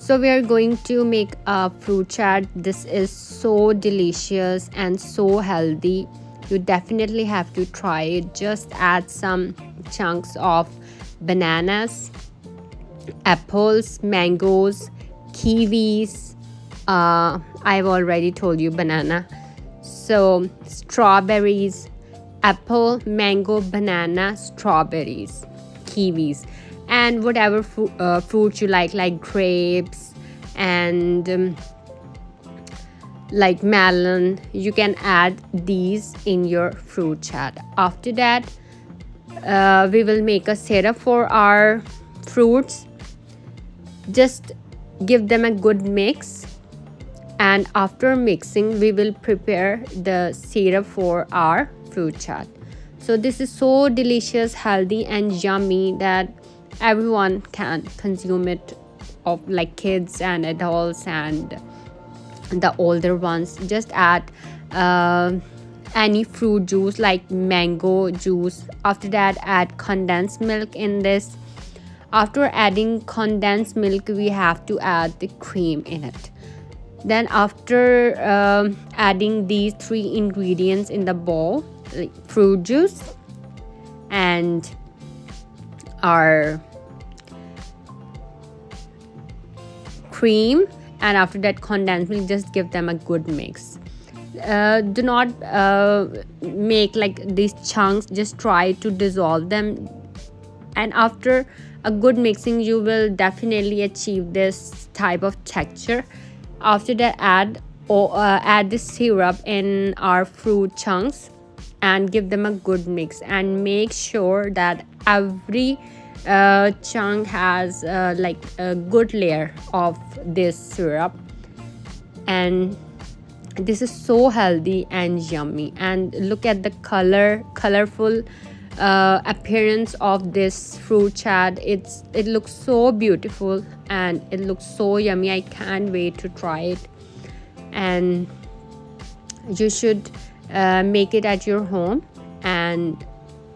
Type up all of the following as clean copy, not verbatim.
So we are going to make a fruit chat. This is so delicious and so healthy. You definitely have to try it. Just add some chunks of bananas, apples, mangoes, kiwis. I've already told you banana. So strawberries, apple, mango, banana, strawberries, kiwis, and whatever fruit you like grapes and like melon. You can add these in your fruit chat. After that, we will make a syrup for our fruits. Just give them a good mix, and after mixing we will prepare the syrup for our fruit chat. So this is so delicious, healthy and yummy that everyone can consume it, of like kids and adults and the older ones. Just add any fruit juice like mango juice. After that, add condensed milk in this. After adding condensed milk, we have to add the cream in it. Then after adding these 3 ingredients in the bowl, like fruit juice and our cream, and after that condensed milk, just give them a good mix. Do not make like these chunks, just try to dissolve them, and after a good mixing you will definitely achieve this type of texture. After that, add the syrup in our fruit chunks and give them a good mix, and make sure that every chunk has like a good layer of this syrup. And this is so healthy and yummy, and look at the colorful appearance of this fruit chat. It looks so beautiful and it looks so yummy. I can't wait to try it, and you should make it at your home. And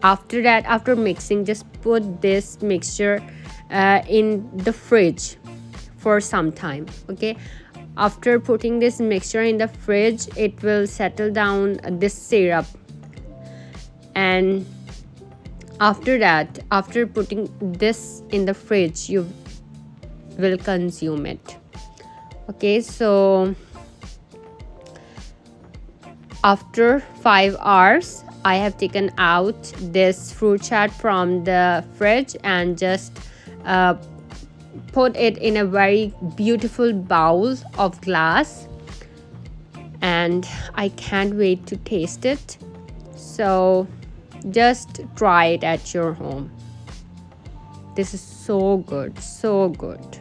after that, after mixing, just put this mixture in the fridge for some time. Okay, after putting this mixture in the fridge, it will settle down this syrup, and after that, after putting this in the fridge, you will consume it. Okay, so after 5 hours, I have taken out this fruit chat from the fridge and just put it in a very beautiful bowl of glass, and I can't wait to taste it. So just try it at your home. This is so good, so good.